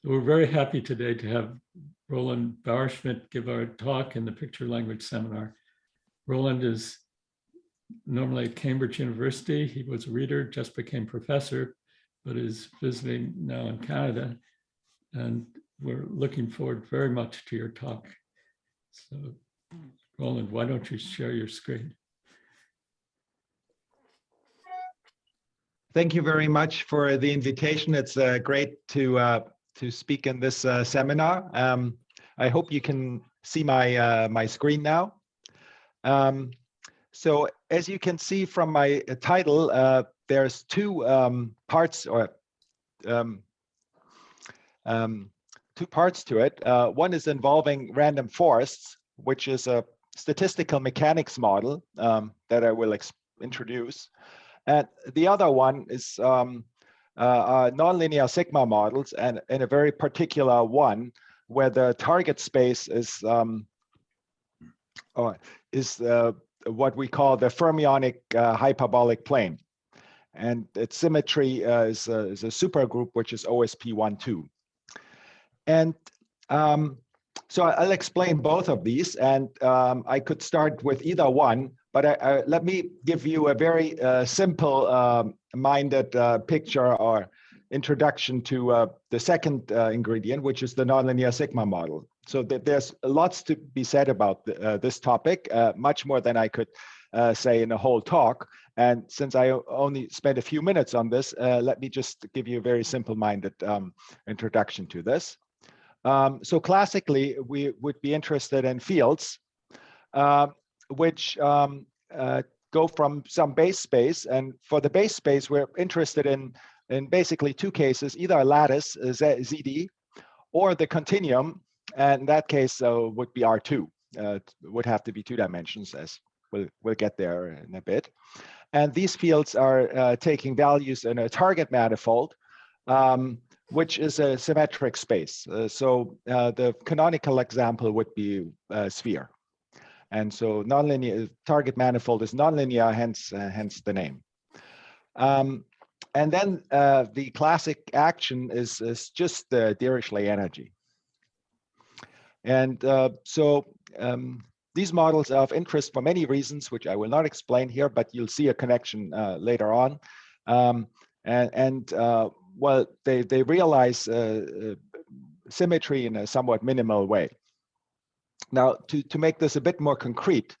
We're very happy today to have Roland Bauerschmidt give our talk in the picture language seminar. Roland is normally at Cambridge University. He was a reader, just became professor, but is visiting now in Canada. And we're looking forward very much to your talk. So Roland, why don't you share your screen? Thank you very much for the invitation. It's great to speak in this seminar. I hope you can see my screen now. So as you can see from my title, there's two parts or two parts to it. One is involving random forests, which is a statistical mechanics model that I will introduce. And the other one is nonlinear sigma models, and in a very particular one where the target space is what we call the fermionic hyperbolic plane, and its symmetry is a supergroup which is OSP12. And so I'll explain both of these, and I could start with either one, but let me give you a very simple minded picture or introduction to the second ingredient, which is the nonlinear sigma model. So there's lots to be said about this topic, much more than I could say in a whole talk. And since I only spent a few minutes on this, let me just give you a very simple-minded introduction to this. So classically, we would be interested in fields which go from some base space. And for the base space, we're interested in basically two cases, either a lattice, ZD, or the continuum. And in that case, would be R2. Would have to be two dimensions, as we'll get there in a bit. And these fields are taking values in a target manifold, which is a symmetric space. So the canonical example would be a sphere. And so nonlinear target manifold is nonlinear, hence the name. And then the classic action is just the Dirichlet energy. And so these models are of interest for many reasons, which I will not explain here, but you'll see a connection later on. Well, they realize symmetry in a somewhat minimal way. Now, to make this a bit more concrete,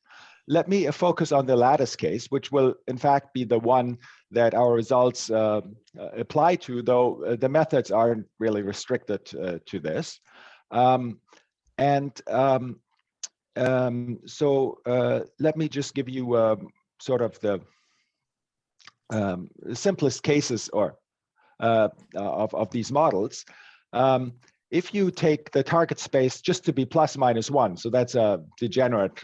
let me focus on the lattice case, which will in fact be the one that our results apply to, though the methods aren't really restricted to this. So let me just give you sort of the simplest cases or of these models. If you take the target space just to be ±1, so that's a degenerate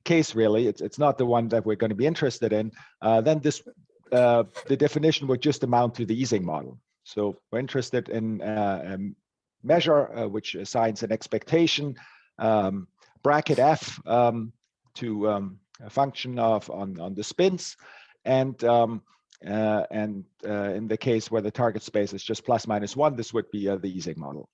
case really, it's not the one that we're going to be interested in, then this the definition would just amount to the Ising model. So we're interested in a measure which assigns an expectation bracket f to a function on the spins, and in the case where the target space is just ±1, this would be the Ising model.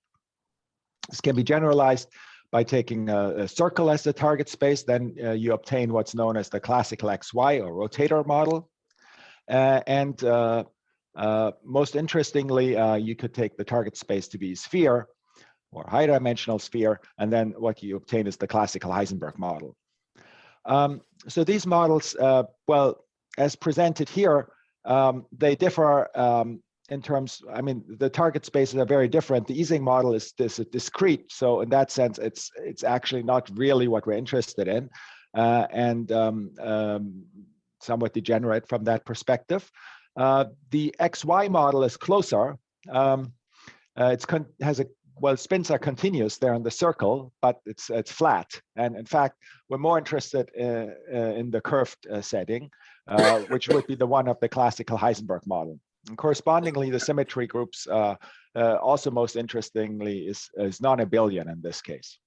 This can be generalized by taking a circle as the target space. Then you obtain what's known as the classical XY or rotator model. Most interestingly, you could take the target space to be a sphere or high dimensional sphere, and then what you obtain is the classical Heisenberg model. So these models, well, as presented here, they differ in terms, I mean, the target spaces are very different. The Ising model is discrete, so in that sense, it's actually not really what we're interested in, somewhat degenerate from that perspective. The XY model is closer. Well, spins are continuous there in the circle, but it's flat. And in fact, we're more interested in the curved setting, which would be the one of the classical Heisenberg model. And correspondingly, the symmetry groups also most interestingly is non-abelian in this case.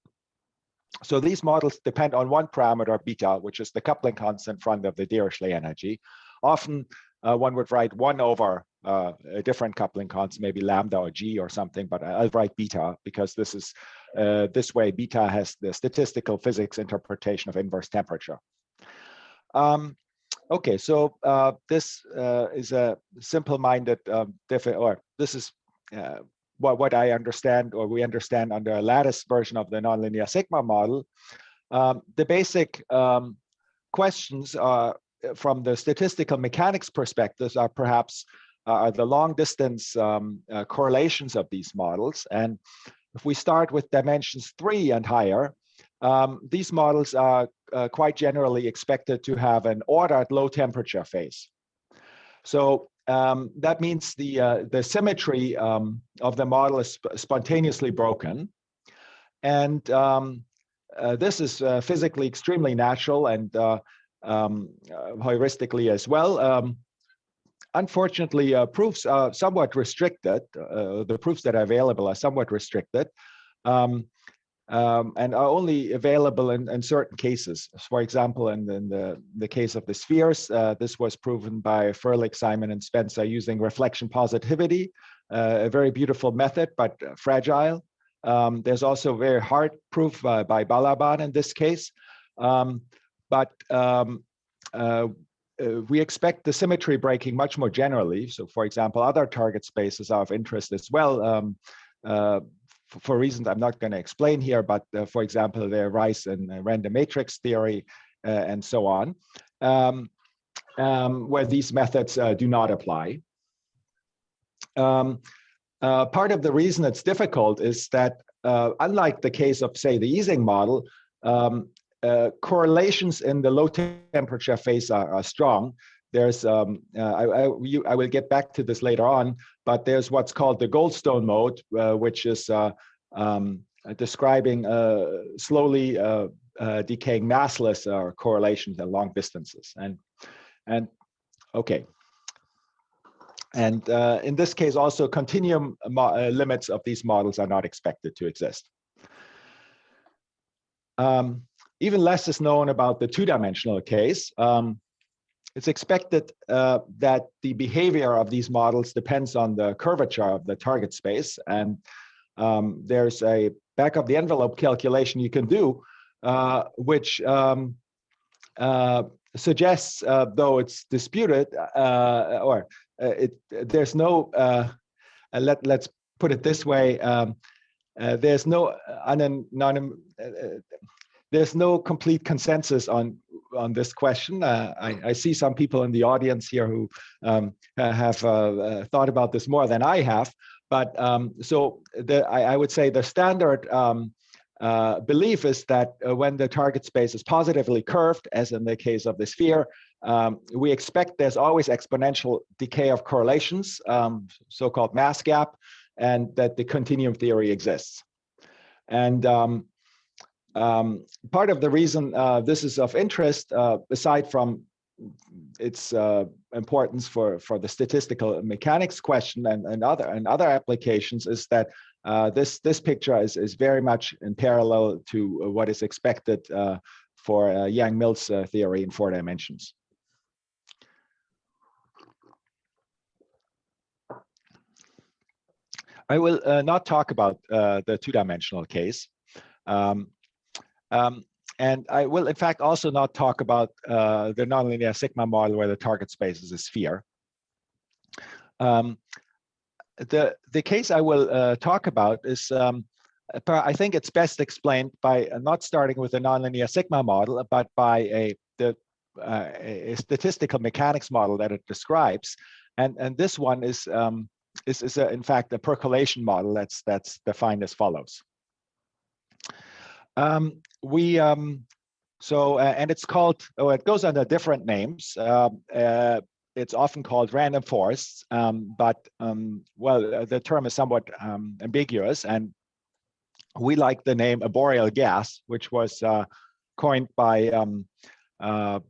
So these models depend on one parameter, beta, which is the coupling constant front of the Dirichlet energy. Often one would write 1 over a different coupling constant, maybe lambda or g or something, but I'll write beta because this is this way beta has the statistical physics interpretation of inverse temperature. Okay, so this is a simple-minded or this is what I understand, or we understand under a lattice version of the nonlinear sigma model. The basic questions are, from the statistical mechanics perspectives, are perhaps the long distance correlations of these models. And if we start with dimensions 3 and higher, these models are quite generally expected to have an ordered low temperature phase. So that means the symmetry of the model is spontaneously broken. And this is physically extremely natural and heuristically as well. Unfortunately, proofs are somewhat restricted. The proofs that are available are somewhat restricted and are only available in certain cases. For example, in the case of the spheres, this was proven by Furlick, Simon, and Spencer using reflection positivity, a very beautiful method, but fragile. There's also a very hard proof by Balaban in this case. We expect the symmetry breaking much more generally. So, for example, other target spaces are of interest as well, for reasons I'm not going to explain here, but for example, they arise in random matrix theory and so on, where these methods do not apply. Part of the reason it's difficult is that, unlike the case of, say, the Ising model, correlations in the low temperature phase are strong. There's, I will get back to this later on, but there's what's called the Goldstone mode, which is describing slowly decaying massless correlations at long distances. And okay. And in this case, also continuum limits of these models are not expected to exist. Even less is known about the two-dimensional case. It's expected that the behavior of these models depends on the curvature of the target space. And there's a back of the envelope calculation you can do, which suggests, though it's disputed, there's no, let's put it this way, there's no complete consensus on this question. I see some people in the audience here who have thought about this more than I have. But so I would say the standard belief is that when the target space is positively curved, as in the case of the sphere, we expect there's always exponential decay of correlations, so-called mass gap, and that the continuum theory exists. And part of the reason this is of interest, aside from its importance for the statistical mechanics question and other applications, is that this picture is very much in parallel to what is expected for Yang-Mills theory in 4 dimensions. I will not talk about the two-dimensional case. And I will, in fact, also not talk about the nonlinear sigma model where the target space is a sphere. The case I will talk about is, I think it's best explained by not starting with a nonlinear sigma model, but by a statistical mechanics model that it describes. And this one is in fact a percolation model that's defined as follows. And it's called, it goes under different names. It's often called random forests, but well, the term is somewhat ambiguous, and we like the name arboreal gas, which was coined by a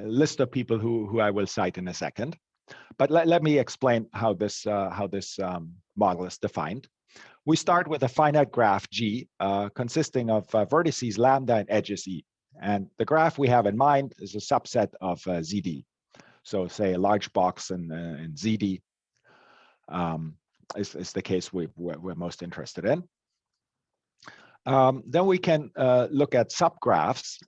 list of people who I will cite in a second. But let me explain how this model is defined. We start with a finite graph G consisting of vertices lambda and edges E. And the graph we have in mind is a subset of ZD. So say a large box in ZD is the case we're most interested in. Then we can look at subgraphs.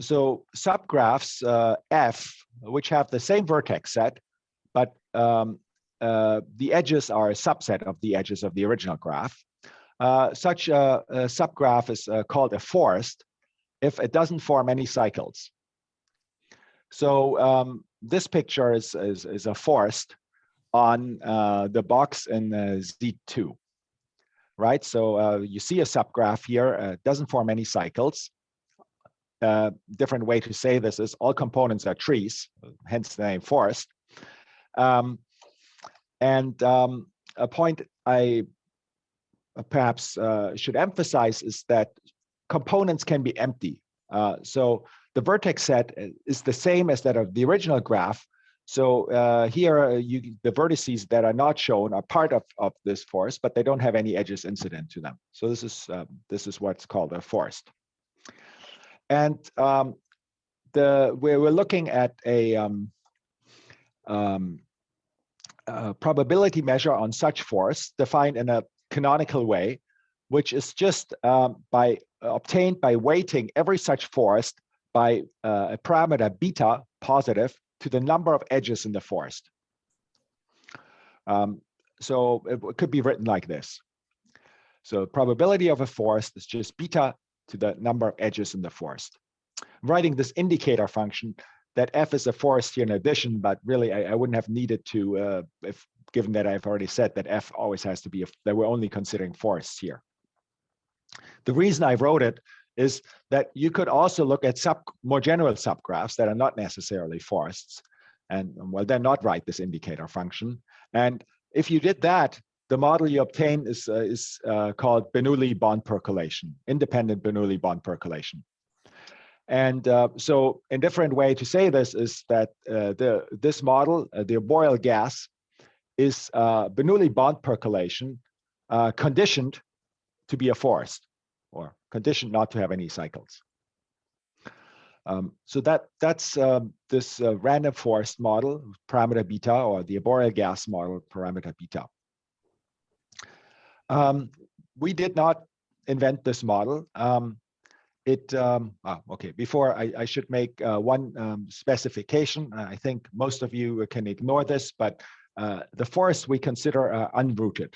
So subgraphs F, which have the same vertex set, but the edges are a subset of the edges of the original graph. Such a subgraph is called a forest if it doesn't form any cycles. So this picture is a forest on the box in Z2, right? So you see a subgraph here, it doesn't form any cycles. Different way to say this is all components are trees, hence the name forest. A point I perhaps should emphasize is that components can be empty. So the vertex set is the same as that of the original graph. So here, the vertices that are not shown are part of this forest, but they don't have any edges incident to them. So this is what's called a forest. And we're looking at a probability measure on such forest defined in a canonical way, which is just obtained by weighting every such forest by a parameter beta positive to the number of edges in the forest. So it could be written like this. So probability of a forest is just beta to the number of edges in the forest. I'm writing this indicator function that F is a forest here in addition, but really I wouldn't have needed to, given that I've already said that F always has to be, that we're only considering forests here. The reason I wrote it is that you could also look at more general subgraphs that are not necessarily forests, and well, then not write this indicator function. And if you did that, the model you obtain is called Bernoulli bond percolation, independent Bernoulli bond percolation. And so a different way to say this is that this model, the arboreal gas, is Bernoulli bond percolation conditioned to be a forest, or conditioned not to have any cycles. So that's this random forest model, parameter beta, or the arboreal gas model, parameter beta. We did not invent this model. Okay, before I should make one specification. I think most of you can ignore this, but the forests we consider unrooted.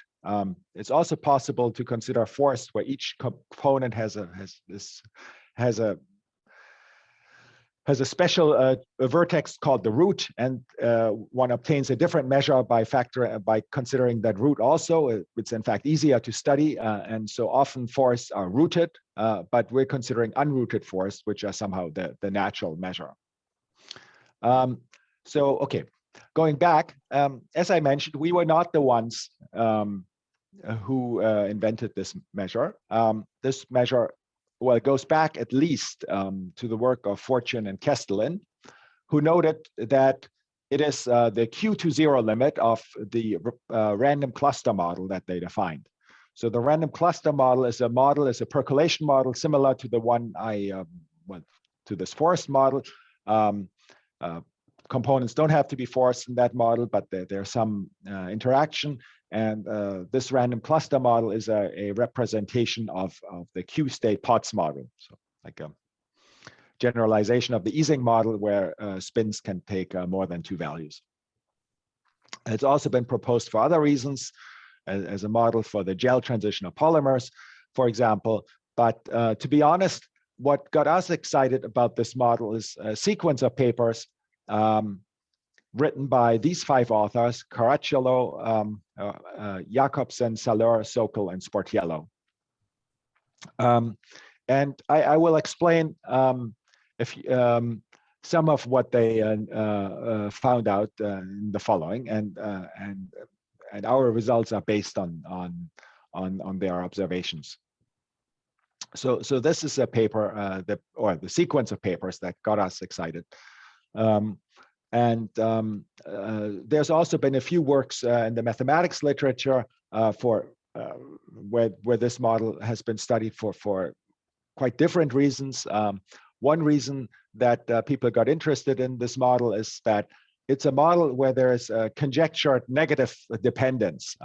It's also possible to consider a forest where each component has a special vertex called the root, and one obtains a different measure by considering that root also. It's in fact easier to study, and so often forests are rooted, but we're considering unrooted forests, which are somehow the natural measure. So okay, going back, as I mentioned, we were not the ones who invented this measure. This measure, well, it goes back at least to the work of Fortune and Kestelin, who noted that it is the Q to zero limit of the random cluster model that they defined. So the random cluster model is a percolation model similar to the one to this forest model. Components don't have to be forests in that model, but there's some interaction. And this random cluster model is a representation of the Q state Potts model. So like a generalization of the Ising model where spins can take more than two values. It's also been proposed for other reasons as a model for the gel transition of polymers, for example. But to be honest, what got us excited about this model is a sequence of papers written by these 5 authors: Caracciolo, Jacobsen, Salur, Sokol, and Sportiello. And I will explain some of what they found out in the following, and our results are based on their observations. So this is a paper or the sequence of papers that got us excited. There's also been a few works in the mathematics literature where this model has been studied for quite different reasons. One reason that people got interested in this model is that it's a model where there is a conjectured negative dependence.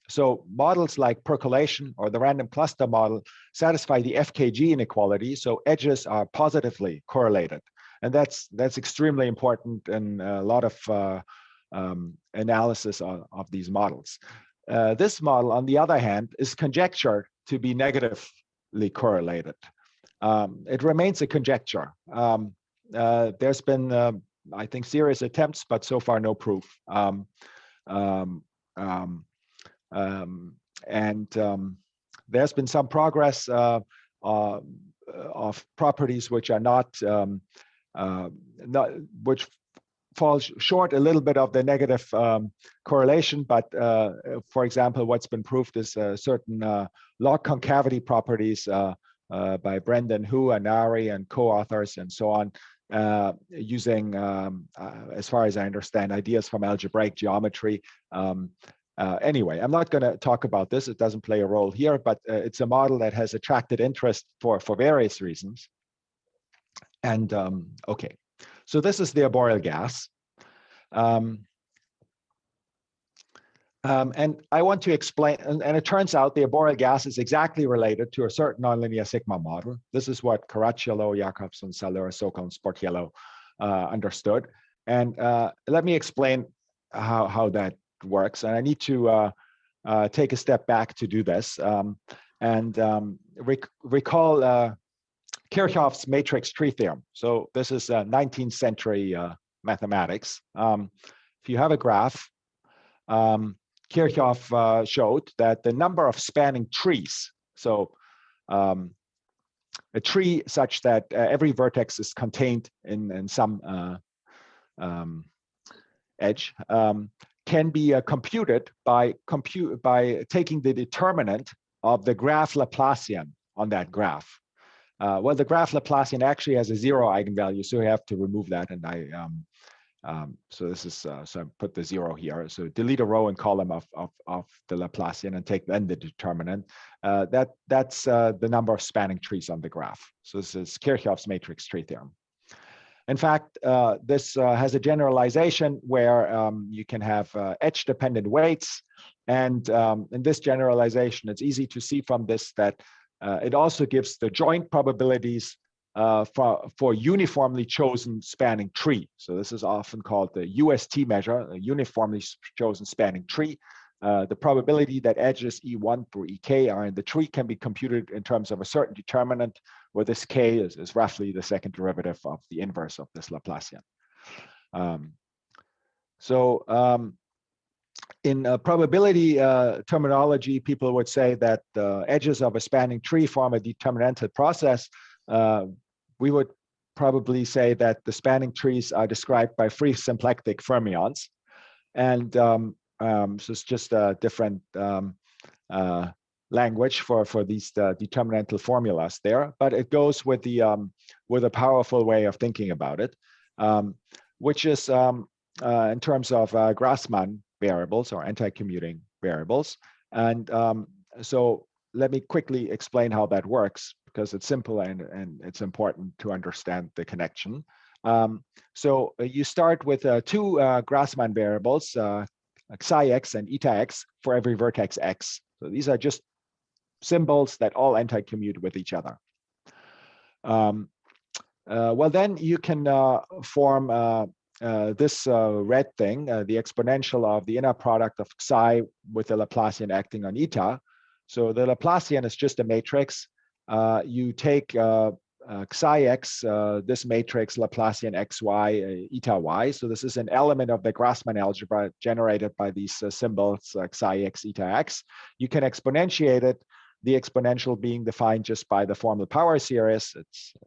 So models like percolation or the random cluster model satisfy the FKG inequality, so edges are positively correlated. And that's extremely important in a lot of analysis of these models. This model, on the other hand, is conjectured to be negatively correlated. It remains a conjecture. There's been I think serious attempts, but so far no proof. There's been some progress of properties which are not which falls short a little bit of the negative correlation, but for example, what's been proved is certain log concavity properties by Brendan Hu, Anari, and co-authors, and so on, using, as far as I understand, ideas from algebraic geometry. Anyway, I'm not going to talk about this. It doesn't play a role here, but it's a model that has attracted interest for various reasons. And okay, so this is the arboreal gas. And I want to explain, and it turns out the arboreal gas is exactly related to a certain nonlinear sigma model. This is what Caracciolo, Jakobson, Salur, Sokol, and Sportiello understood. And let me explain how that works. And I need to take a step back to do this. Recall Kirchhoffs matrix tree theorem. So this is 19th century mathematics. If you have a graph, Kirchhoff showed that the number of spanning trees, so a tree such that every vertex is contained in some edge, can be computed by taking the determinant of the graph Laplacian on that graph. Well, the graph Laplacian actually has a 0 eigenvalue, so we have to remove that. And so this is so I put the 0 here. So delete a row and column of the Laplacian and take then the determinant. That's the number of spanning trees on the graph. So this is Kirchhoffs matrix tree theorem. In fact, this has a generalization where you can have edge-dependent weights. And in this generalization, it's easy to see from this that it also gives the joint probabilities for uniformly chosen spanning tree. So this is often called the UST measure, a uniformly chosen spanning tree. The probability that edges E1 through EK are in the tree can be computed in terms of a certain determinant, where this K is roughly the second derivative of the inverse of this Laplacian. In probability terminology, people would say that the edges of a spanning tree form a determinanted process. We would probably say that the spanning trees are described by free symplectic fermions. And so it's just a different language for these determinantal formulas there, but it goes with a powerful way of thinking about it, which is in terms of Grassmann variables or anti-commuting variables. And so let me quickly explain how that works, because it's simple and it's important to understand the connection. So you start with two Grassmann variables, psi x and eta x for every vertex x. So these are just symbols that all anti-commute with each other. Well, then you can form this red thing, the exponential of the inner product of psi with the Laplacian acting on eta. So the Laplacian is just a matrix. You take psi x, this matrix Laplacian xy, eta y. So this is an element of the Grassmann algebra generated by these symbols psi x, eta x. You can exponentiate it, the exponential being defined just by the formal power series.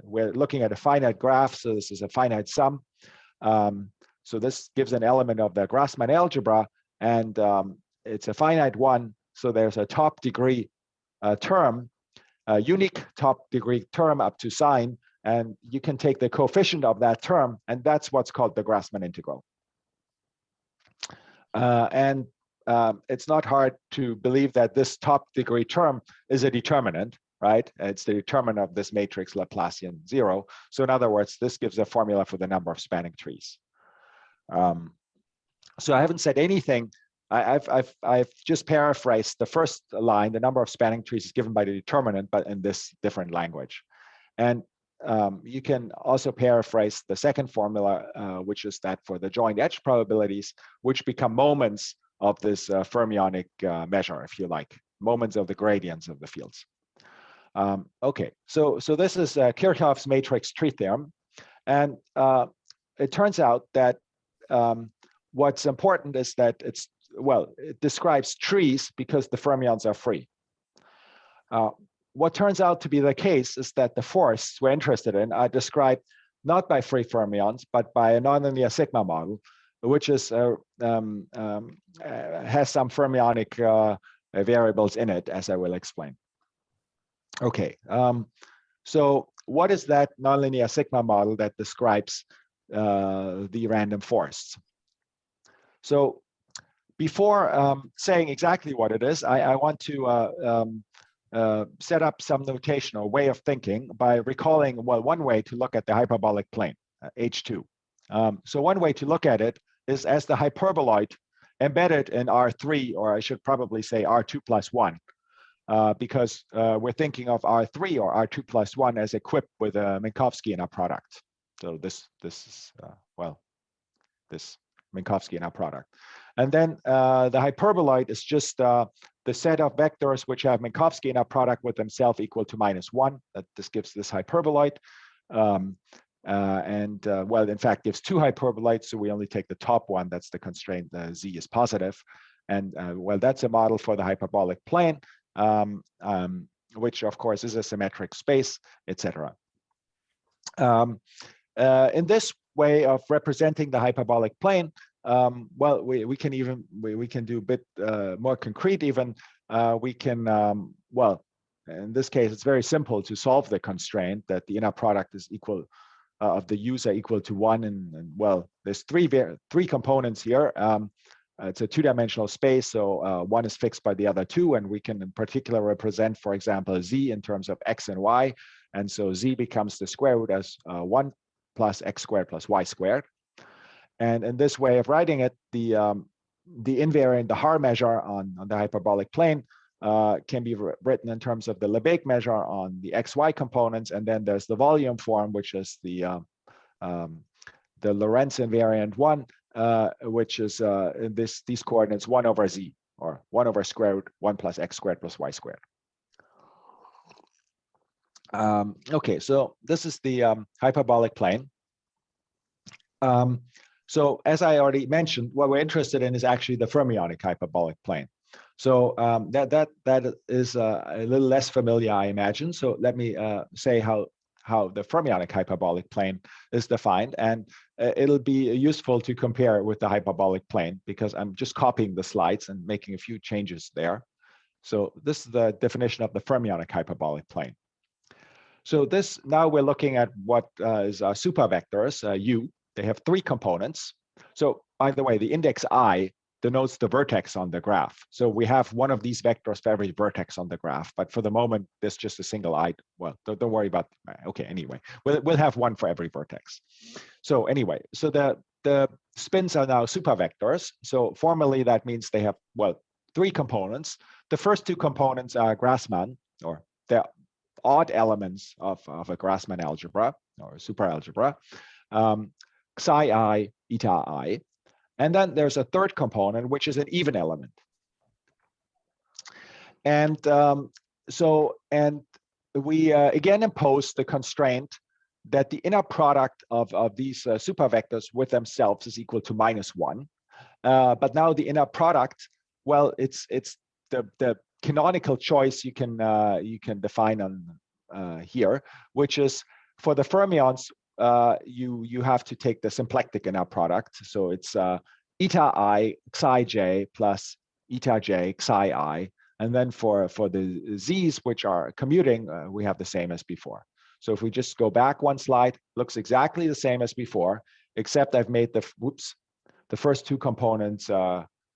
We're looking at a finite graph, so this is a finite sum. So this gives an element of the Grassmann algebra, and it's a finite one. So there's a top degree term, a unique top degree term up to sign, and you can take the coefficient of that term, and that's what's called the Grassmann integral. It's not hard to believe that this top degree term is a determinant. right? It's the determinant of this matrix Laplacian 0. So in other words, this gives a formula for the number of spanning trees. So I haven't said anything. I've just paraphrased the first line. The number of spanning trees is given by the determinant, but in this different language. And you can also paraphrase the second formula, which is that for the joint edge probabilities, which become moments of this fermionic measure, if you like, moments of the gradients of the fields. Okay, so this is Kirchhoffs matrix tree theorem. And it turns out that what's important is that it describes trees because the fermions are free. What turns out to be the case is that the forests we're interested in are described not by free fermions, but by a nonlinear sigma model, which is has some fermionic variables in it, as I will explain. Okay, so what is that nonlinear sigma model that describes the random forests? So before saying exactly what it is, I want to set up some notation or way of thinking by recalling, well, one way to look at the hyperbolic plane, H2. So one way to look at it is as the hyperboloid embedded in R3, or I should probably say R2 plus 1, because we're thinking of R3 or R2 plus 1 as equipped with a Minkowski inner product. So this is, this Minkowski inner product. And then the hyperboloid is just the set of vectors which have Minkowski inner product with themselves equal to -1. That this gives this hyperboloid. Well, in fact, gives two hyperboloids, so we only take the top one. That's the constraint, z is positive. And well, that's a model for the hyperbolic plane, which of course is a symmetric space, etc. In this way of representing the hyperbolic plane, well, we can do a bit more concrete even. We can, well, in this case, it's very simple to solve the constraint that the inner product is equal of the user equal to 1. And well, there's three components here. It's a two-dimensional space, so one is fixed by the other two, and we can in particular represent, for example, z in terms of x and y. And so z becomes the square root as 1 plus x squared plus y squared. And in this way of writing it, the invariant, the Haar measure on the hyperbolic plane can be written in terms of the Lebesgue measure on the xy components, and then there's the volume form, which is the Lorentz invariant 1, which is in these coordinates 1 over z, or 1 over square root 1 plus x squared plus y squared. Okay, so this is the hyperbolic plane. So as I already mentioned, what we're interested in is actually the fermionic hyperbolic plane. So that is a little less familiar, I imagine. So let me say how the fermionic hyperbolic plane is defined, and it'll be useful to compare with the hyperbolic plane because I'm just copying the slides and making a few changes there. So this is the definition of the fermionic hyperbolic plane. So this, now we're looking at what is supervectors, U. They have three components. So by the way, the index I denotes the vertex on the graph. So we have one of these vectors for every vertex on the graph, but for the moment, there's just a single I. Well, don't worry about, okay, anyway, we'll have one for every vertex. So anyway, so the spins are now supervectors. So formally, that means they have, well, three components. The first two components are Grassmann, or they're odd elements of a Grassmann algebra or superalgebra. Psi I, eta I. And then there's a third component, which is an even element. And we again impose the constraint that the inner product of these supervectors with themselves is equal to -1. But now the inner product, well, it's the canonical choice you can define on here, which is for the fermions, you have to take the symplectic inner product. So it's eta I psi j plus eta j psi I. And then for the z's, which are commuting, we have the same as before. So if we just go back one slide, looks exactly the same as before, except I've made the first two components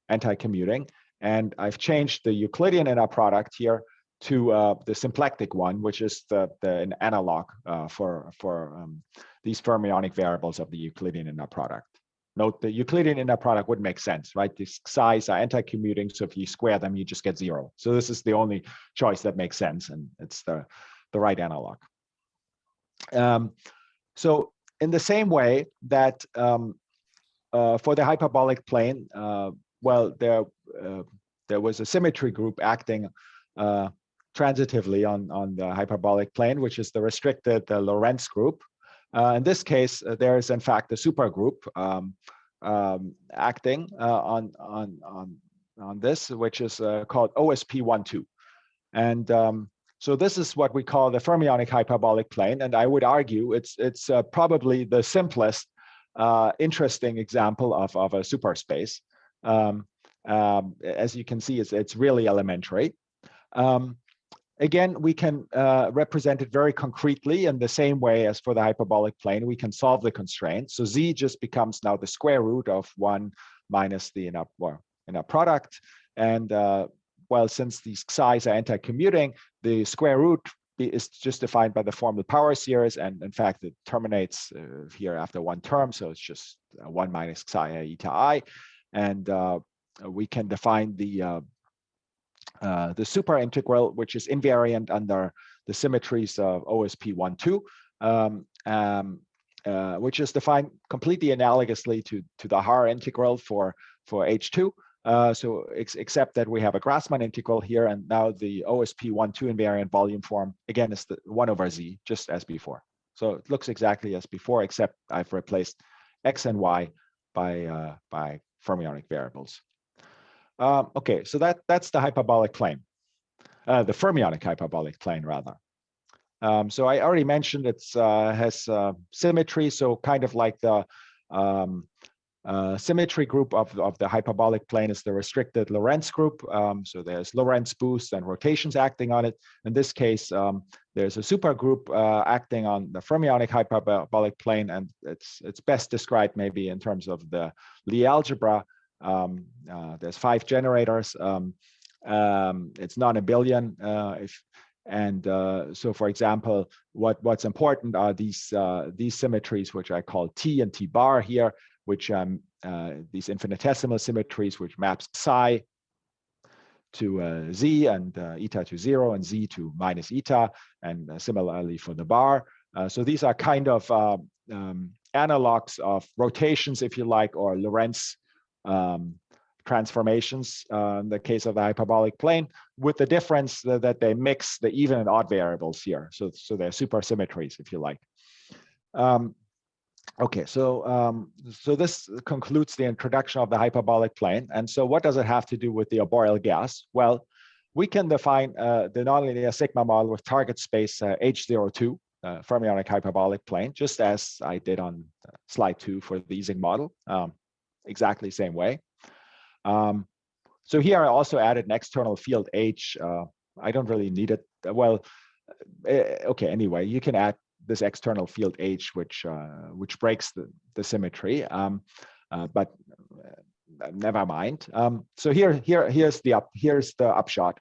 anti-commuting. And I've changed the Euclidean inner product here to the symplectic one, which is an analog for these fermionic variables of the Euclidean inner product. Note the Euclidean inner product would make sense, right? These psi's are anti-commuting, so if you square them, you just get 0. So this is the only choice that makes sense, and it's the right analog. So in the same way that for the hyperbolic plane, well, there was a symmetry group acting transitively on the hyperbolic plane, which is the restricted Lorentz group. In this case, there is in fact a supergroup acting on this, which is called OSP12. And so this is what we call the fermionic hyperbolic plane. And I would argue it's probably the simplest interesting example of a superspace. As you can see, it's really elementary. Again, we can represent it very concretely in the same way as for the hyperbolic plane. We can solve the constraint. So z just becomes now the square root of 1 minus the inner product. And well, since these psi's are anti-commuting, the square root is just defined by the formal power series. And in fact, it terminates here after one term. So it's just 1 minus psi eta I. And we can define the super integral, which is invariant under the symmetries of OSP12, which is defined completely analogously to the Haar integral for H2. So except that we have a Grassmann integral here, and now the OSP12 invariant volume form again is the 1 over z, just as before. So it looks exactly as before, except I've replaced x and y by fermionic variables. Okay, so that's the hyperbolic plane, the fermionic hyperbolic plane, rather. So I already mentioned it has symmetry, so kind of like the symmetry group of the hyperbolic plane is the restricted Lorentz group. So there's Lorentz boosts and rotations acting on it. In this case, there's a supergroup acting on the fermionic hyperbolic plane, and it's best described maybe in terms of the Lie algebra. There's 5 generators. It's non-abelian. So, for example, what's important are these symmetries, which I call T and T bar here, which these infinitesimal symmetries, which maps psi to z and eta to 0 and z to minus eta, and similarly for the bar. So these are kind of analogs of rotations, if you like, or Lorentz transformations in the case of the hyperbolic plane, with the difference that they mix the even and odd variables here. So they're supersymmetries, if you like. Okay, so this concludes the introduction of the hyperbolic plane. And so what does it have to do with the arboreal gas? Well, we can define the nonlinear sigma model with target space H02, fermionic hyperbolic plane, just as I did on slide 2 for the Ising model, exactly same way. So here I also added an external field H. I don't really need it. Well, okay, anyway, you can add this external field H, which breaks the symmetry, but never mind. So here's the upshot.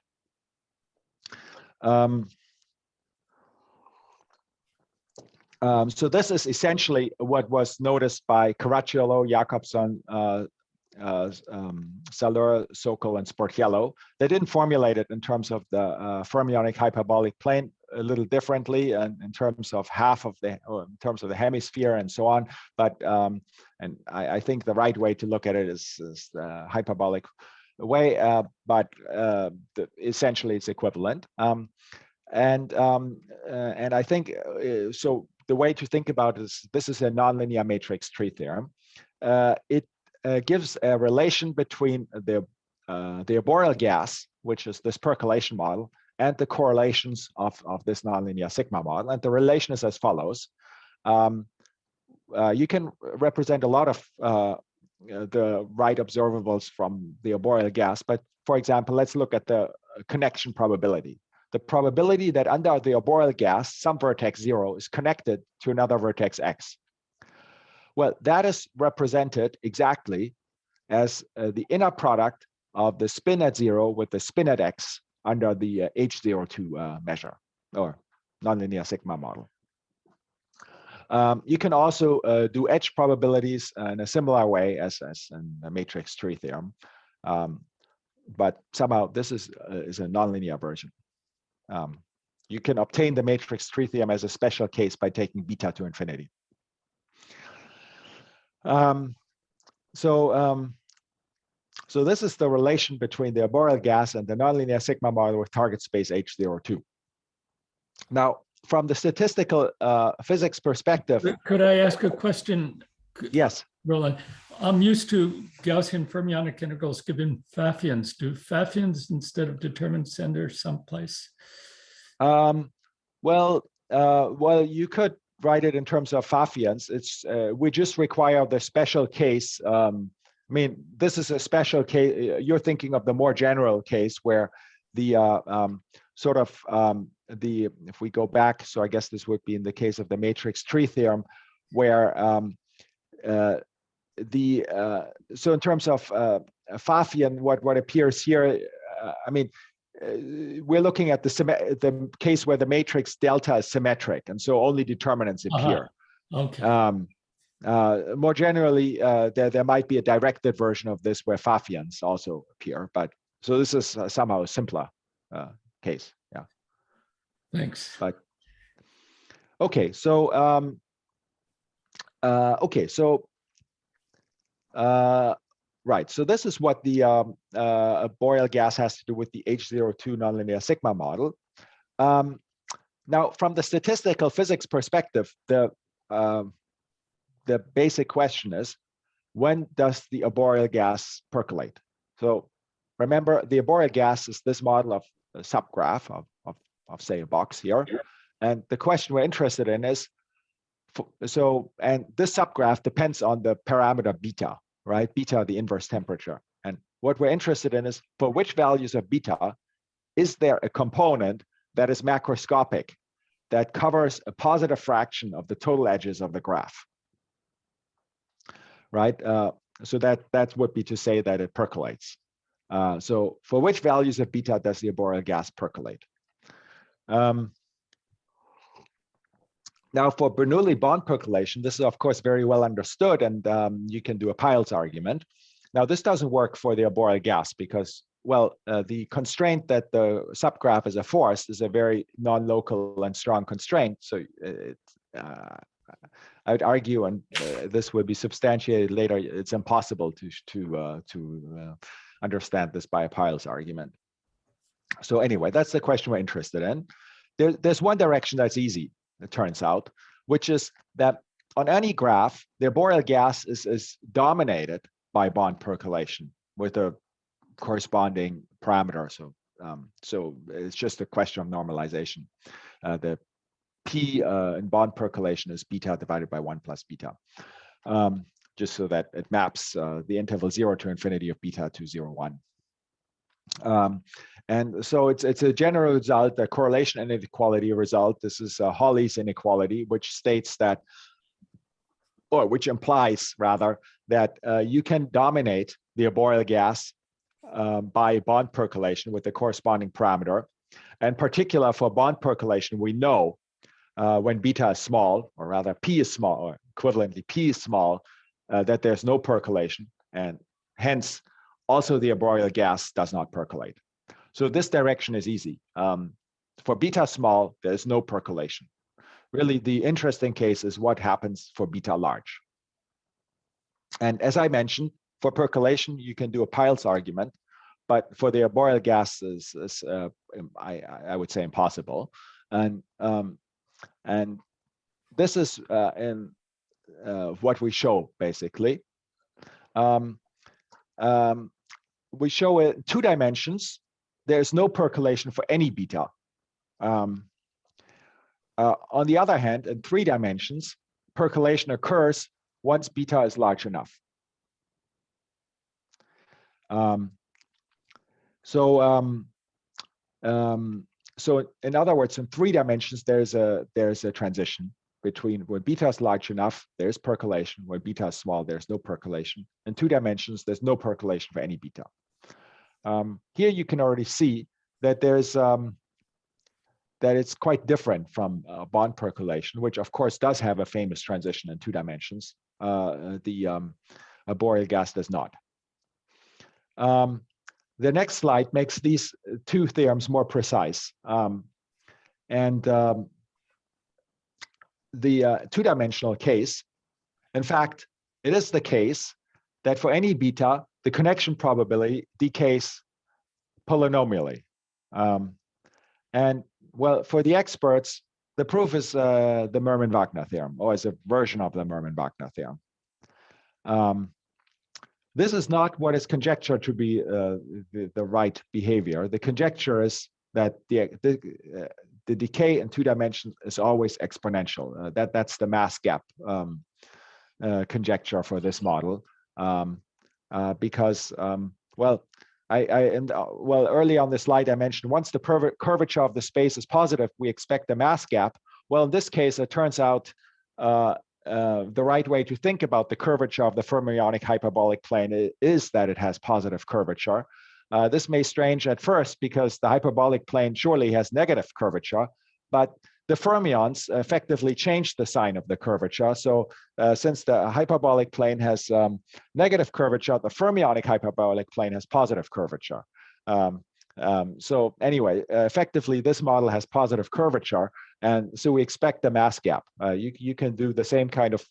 So this is essentially what was noticed by Caracciolo, Jacobson, Salur, Sokol, and Sportiello. They didn't formulate it in terms of the fermionic hyperbolic plane a little differently, and in terms of in terms of the hemisphere and so on. But and I think the right way to look at it is the hyperbolic way, but essentially it's equivalent. And I think so. The way to think about it is this is a nonlinear matrix tree theorem. It gives a relation between the arboreal gas, which is this percolation model, and the correlations of this nonlinear sigma model. And the relation is as follows. You can represent a lot of the right observables from the arboreal gas, but for example, let's look at the connection probability. The probability that under the arboreal gas, some vertex 0 is connected to another vertex x. Well, that is represented exactly as the inner product of the spin at 0 with the spin at x under the H02 measure or nonlinear sigma model. You can also do edge probabilities in a similar way as in the matrix tree theorem, but somehow this is a nonlinear version. You can obtain the matrix tree theorem as a special case by taking beta to infinity. So this is the relation between the arboreal gas and the nonlinear sigma model with target space H02. Now, from the statistical physics perspective. Could I ask a question? Yes. Roland, I'm used to Gaussian fermionic integrals given Pfaffians. Do Pfaffians instead of determined center someplace? Well, you could write it in terms of Pfaffians. It's we just require the special case. I mean, this is a special case. You're thinking of the more general case where the if we go back, so I guess this would be in the case of the matrix tree theorem, where so in terms of Pfaffian, what appears here, I mean, we're looking at the case where the matrix delta is symmetric, and so only determinants appear. Okay. More generally, there might be a directed version of this where Pfaffians also appear, but so this is somehow a simpler case. Yeah. Thanks. But okay, so right. So this is what the arboreal gas has to do with the H02 nonlinear sigma model. Now, from the statistical physics perspective, the basic question is, when does the arboreal gas percolate? So remember, the arboreal gas is this model of a subgraph of say a box here, and the question we're interested in is, and this subgraph depends on the parameter beta, right? Beta, the inverse temperature. And what we're interested in is, for which values of beta is there a component that is macroscopic, that covers a positive fraction of the total edges of the graph, right? So that would be to say that it percolates. So for which values of beta does the arboreal gas percolate? Now, for Bernoulli bond percolation, this is of course very well understood, and you can do a Piles argument. Now, this doesn't work for the arboreal gas because, well, the constraint that the subgraph is a force is a very non-local and strong constraint. So I'd argue, and this will be substantiated later, it's impossible to understand this by a Piles argument. So anyway, that's the question we're interested in. There's one direction that's easy, it turns out, which is that on any graph, the arboreal gas is dominated by bond percolation with a corresponding parameter. So it's just a question of normalization. The P in bond percolation is beta divided by 1 plus beta, just so that it maps the interval 0 to infinity of beta to 0, 1. And so it's a general result, a correlation inequality result. This is Hawley's inequality, which states that, or which implies rather, that you can dominate the arboreal gas by bond percolation with the corresponding parameter. In particular, for bond percolation, we know when beta is small, or rather P is small, or equivalently P is small, that there's no percolation, and hence also the arboreal gas does not percolate. So this direction is easy. For beta small, there's no percolation. Really, the interesting case is what happens for beta large. And as I mentioned, for percolation, you can do a Piles argument, but for the arboreal gas I would say impossible. And this is what we show basically. We show it in 2 dimensions. There's no percolation for any beta. On the other hand, in 3 dimensions, percolation occurs once beta is large enough. So in other words, in 3 dimensions, there's a transition between when beta is large enough, there's percolation. When beta is small, there's no percolation. In 2 dimensions, there's no percolation for any beta. Here you can already see that there's that it's quite different from bond percolation, which of course does have a famous transition in 2 dimensions. The arboreal gas does not. The next slide makes these 2 theorems more precise. The 2-dimensional case, in fact, it is the case that for any beta, the connection probability decays polynomially. And well, for the experts, the proof is the Merman-Wagner theorem, or is a version of the Merman-Wagner theorem. This is not what is conjectured to be the right behavior. The conjecture is that the decay in 2 dimensions is always exponential. That's the mass gap conjecture for this model, because well, early on the slide I mentioned once the curvature of the space is positive, we expect a mass gap. Well, in this case, it turns out the right way to think about the curvature of the fermionic hyperbolic plane is that it has positive curvature. This may be strange at first because the hyperbolic plane surely has negative curvature, but the fermions effectively change the sign of the curvature. So since the hyperbolic plane has negative curvature, the fermionic hyperbolic plane has positive curvature. So anyway, effectively, this model has positive curvature, and so we expect a mass gap. You can do the same kind of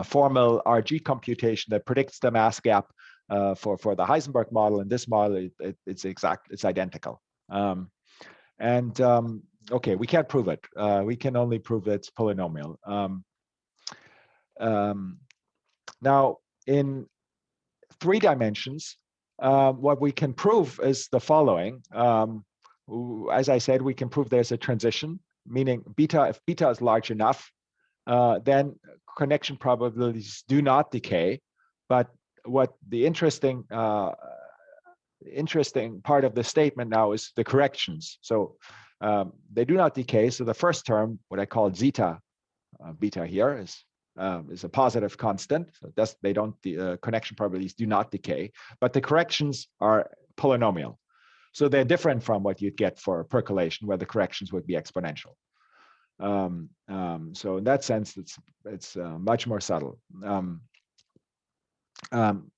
formal RG computation that predicts the mass gap for the Heisenberg model. In this model, it's identical. Okay, we can't prove it. We can only prove that it's polynomial. Now, in 3 dimensions, what we can prove is the following. As I said, we can prove there's a transition, meaning if beta is large enough, then connection probabilities do not decay. But what the interesting part of the statement now is the corrections. So they do not decay. So the first term, what I call zeta beta here, is a positive constant. So the connection probabilities do not decay, but the corrections are polynomial. So they're different from what you'd get for percolation, where the corrections would be exponential. So in that sense, it's much more subtle.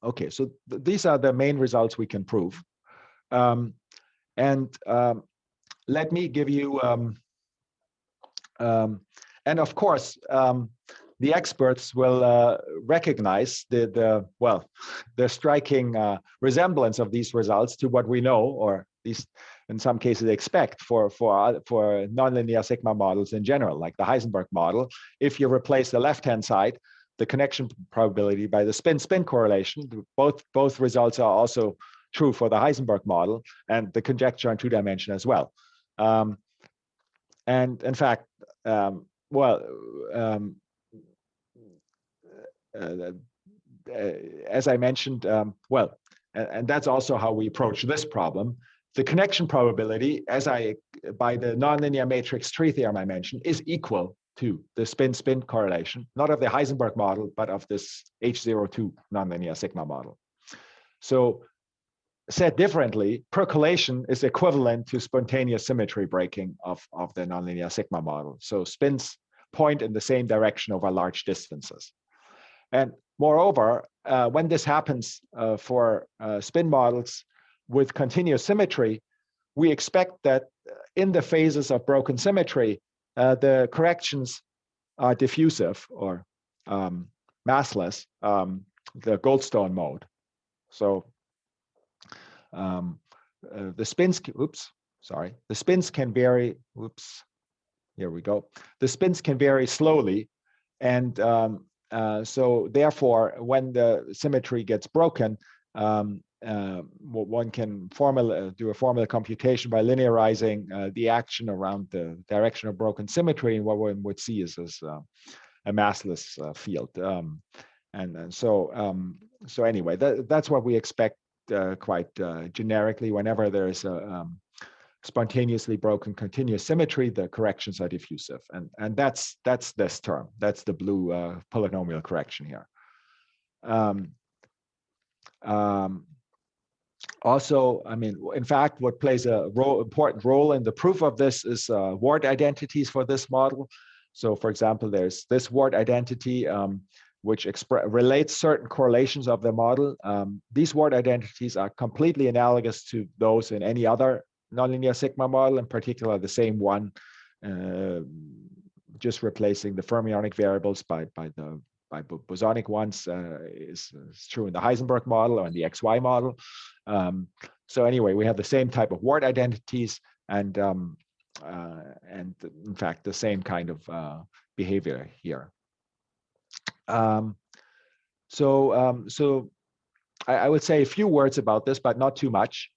Okay, so these are the main results we can prove. Let me give you, and of course, the experts will recognize the striking resemblance of these results to what we know, or at least in some cases expect for nonlinear sigma models in general, like the Heisenberg model. If you replace the left-hand side, the connection probability, by the spin-spin correlation, both results are also true for the Heisenberg model, and the conjecture in 2 dimension as well. And in fact, as I mentioned, and that's also how we approach this problem. The connection probability, by the nonlinear matrix tree theorem I mentioned, is equal to the spin-spin correlation, not of the Heisenberg model, but of this H02 nonlinear sigma model. So said differently, percolation is equivalent to spontaneous symmetry breaking of the nonlinear sigma model. So spins point in the same direction over large distances. And moreover, when this happens for spin models with continuous symmetry, we expect that in the phases of broken symmetry, the corrections are diffusive or massless, the Goldstone mode. So the spins, the spins can vary, here we go. The spins can vary slowly. And so therefore, when the symmetry gets broken, one can do a formula computation by linearizing the action around the direction of broken symmetry, and what one would see is a massless field. So anyway, that's what we expect quite generically. Whenever there's a spontaneously broken continuous symmetry, the corrections are diffusive, and that's this term. That's the blue polynomial correction here. Also, I mean, in fact, what plays a important role in the proof of this is ward identities for this model. So for example, there's this ward identity, which relates certain correlations of the model. These ward identities are completely analogous to those in any other nonlinear sigma model, in particular the same one, just replacing the fermionic variables by bosonic ones is true in the Heisenberg model or in the XY model. So anyway, we have the same type of ward identities and in fact the same kind of behavior here. So I would say a few words about this, but not too much.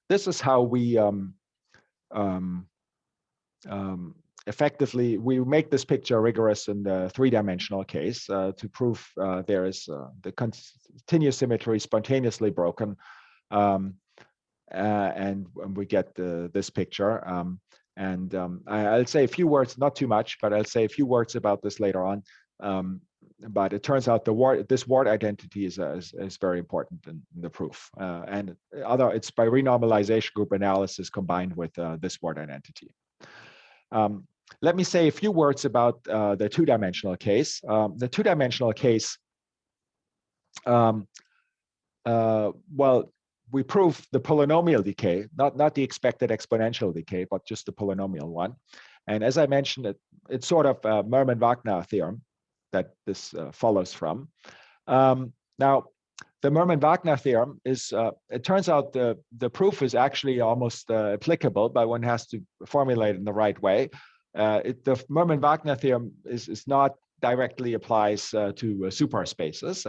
This is how we effectively, we make this picture rigorous in the three-dimensional case to prove there is the continuous symmetry spontaneously broken, and we get this picture. I'll say a few words, not too much, but I'll say a few words about this later on. But it turns out this ward identity is very important in the proof, and it's by renormalization group analysis combined with this ward identity. Let me say a few words about the two-dimensional case. The two-dimensional case, well, we prove the polynomial decay, not the expected exponential decay, but just the polynomial one. And as I mentioned, it's sort of a Merman-Wagner theorem that this follows from. Now, the Merman-Wagner theorem is, it turns out the proof is actually almost applicable, but one has to formulate it in the right way. The Merman-Wagner theorem is not directly applies to superspaces.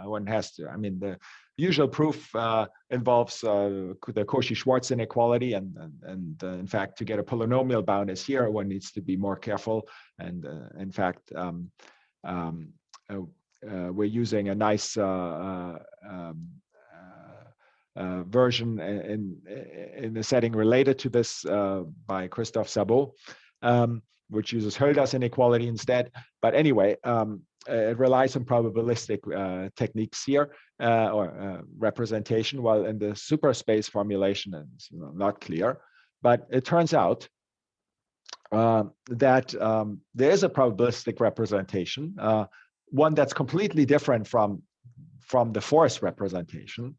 One has to, I mean, the usual proof involves the Cauchy-Schwarz inequality, and in fact, to get a polynomial boundness here, one needs to be more careful. And in fact, we're using a nice version in a setting related to this by Christophe Sabot, which uses Hölder's inequality instead. But anyway, it relies on probabilistic techniques here, or representation, while in the superspace formulation it's not clear. But it turns out that there is a probabilistic representation, one that's completely different from the force representation.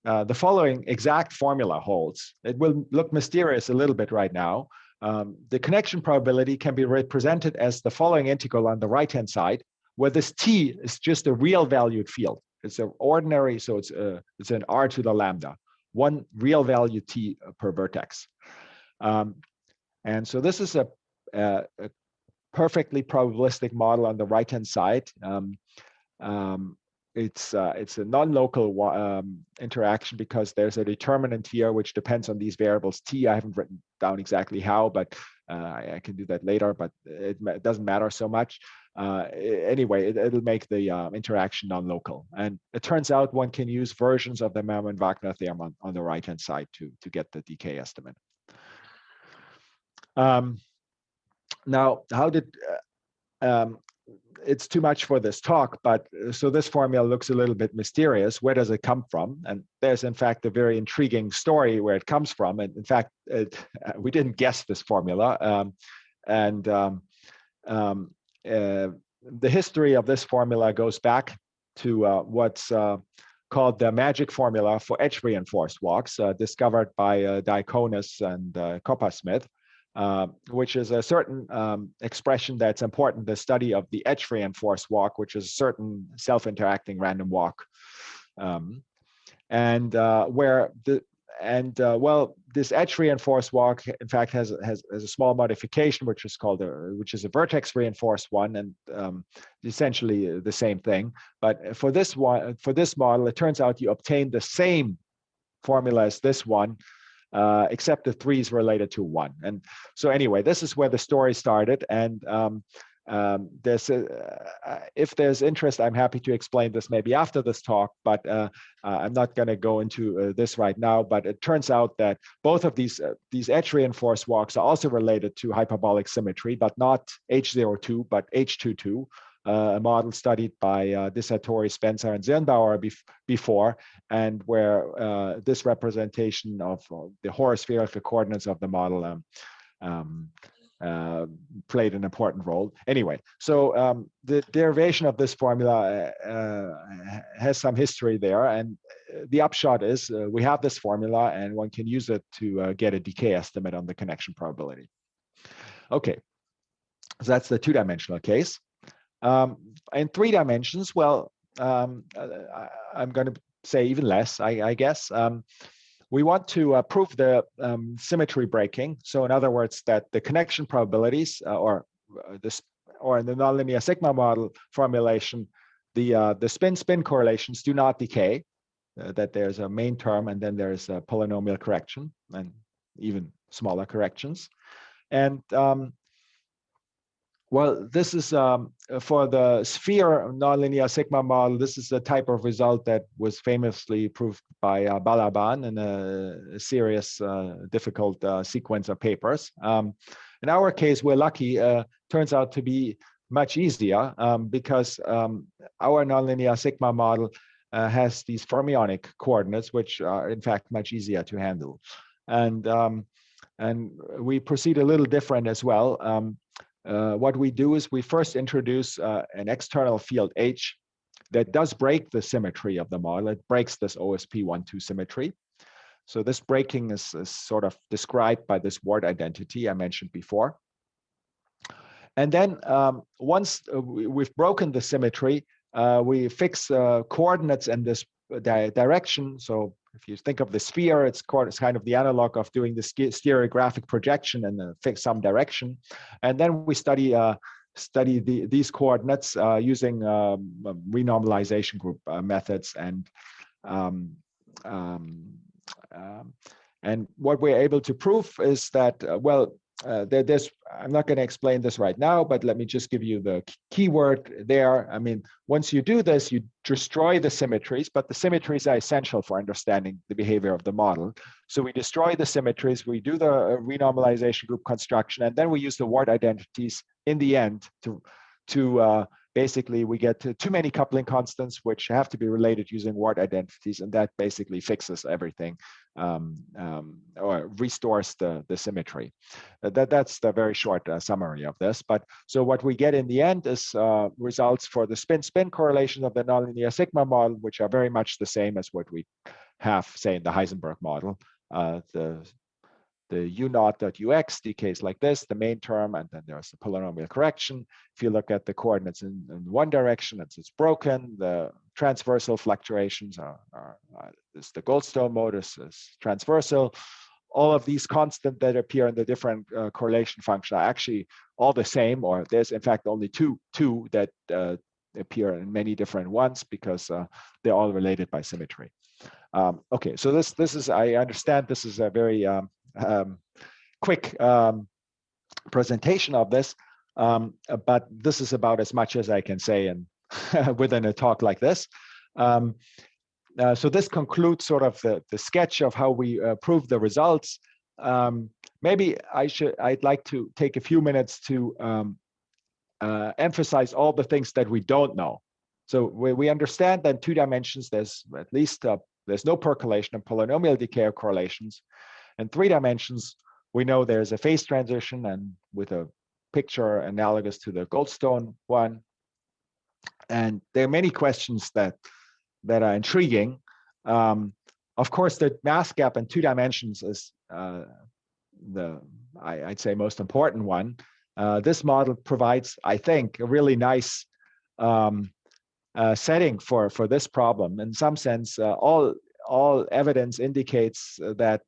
The following exact formula holds. It will look mysterious a little bit right now. The connection probability can be represented as the following integral on the right-hand side, where this t is just a real valued field. It's an ordinary, so it's an r to the lambda, one real value t per vertex. And so this is a perfectly probabilistic model on the right-hand side. It's a non-local interaction because there's a determinant here which depends on these variables t. I haven't written down exactly how, but I can do that later, but it doesn't matter so much. Anyway, it'll make the interaction non-local. And it turns out one can use versions of the Merman-Wagner theorem on the right-hand side to get the decay estimate. Now, how did it's too much for this talk, but so this formula looks a little bit mysterious. Where does it come from? And there's in fact a very intriguing story where it comes from. And in fact, we didn't guess this formula. The history of this formula goes back to what's called the magic formula for edge-reinforced walks, discovered by Diaconis and Coppersmith. Which is a certain expression that's important, the study of the edge-reinforced walk, which is a certain self-interacting random walk. Well, this edge-reinforced walk, in fact, has a small modification, which is called which is a vertex-reinforced one, and essentially the same thing. But for this model, it turns out you obtain the same formula as this one, except the 3 is related to 1. And so anyway, this is where the story started. And if there's interest, I'm happy to explain this maybe after this talk, but I'm not going to go into this right now. But it turns out that both of these edge-reinforced walks are also related to hyperbolic symmetry, but not H02, but H22. a model studied by Dissatori, Spencer, and Zirnbauer before, and where this representation of the horospherical coordinates of the model played an important role. Anyway, so the derivation of this formula has some history there, and the upshot is we have this formula, and one can use it to get a decay estimate on the connection probability. Okay, so that's the two-dimensional case. In 3 dimensions, well, I'm going to say even less, I guess. We want to prove the symmetry breaking. So in other words, that the connection probabilities or in the nonlinear sigma model formulation, the spin-spin correlations do not decay, that there's a main term and then there's a polynomial correction and even smaller corrections. And well, this is for the sphere nonlinear sigma model. This is the type of result that was famously proved by Balaban in a serious, difficult sequence of papers. In our case, we're lucky. Turns out to be much easier because our nonlinear sigma model has these fermionic coordinates, which are in fact much easier to handle. And we proceed a little different as well. What we do is we first introduce an external field H that does break the symmetry of the model. It breaks this OSP12 symmetry. So this breaking is sort of described by this word identity I mentioned before. And then once we've broken the symmetry, we fix coordinates in this direction. So if you think of the sphere, it's kind of the analog of doing the stereographic projection in some direction. And then we study these coordinates using renormalization group methods. And what we're able to prove is that, I'm not going to explain this right now, but let me just give you the keyword there. I mean, once you do this, you destroy the symmetries, but the symmetries are essential for understanding the behavior of the model. So we destroy the symmetries, we do the renormalization group construction, and then we use the word identities in the end to basically we get to too many coupling constants, which have to be related using word identities, and that basically fixes everything or restores the symmetry. That's the very short summary of this. But so what we get in the end is results for the spin-spin correlation of the nonlinear sigma model, which are very much the same as what we have, say, in the Heisenberg model. The u0.ux decays like this, the main term, and then there's the polynomial correction. If you look at the coordinates in one direction, it's broken. The transversal fluctuations is the Goldstone mode is transversal. All of these constants that appear in the different correlation function are actually all the same, or there's in fact only two that appear in many different ones because they're all related by symmetry. Okay, so this is, I understand this is a very quick presentation of this, but this is about as much as I can say in within a talk like this. So this concludes sort of the sketch of how we prove the results. Maybe I'd like to take a few minutes to emphasize all the things that we don't know. So we understand that in 2 dimensions, there's at least there's no percolation and polynomial decay of correlations. In 3 dimensions, we know there's a phase transition and with a picture analogous to the Goldstone one. And there are many questions that are intriguing. Of course, the mass gap in 2 dimensions is I'd say most important one. This model provides, I think, a really nice setting for this problem. In some sense, all evidence indicates that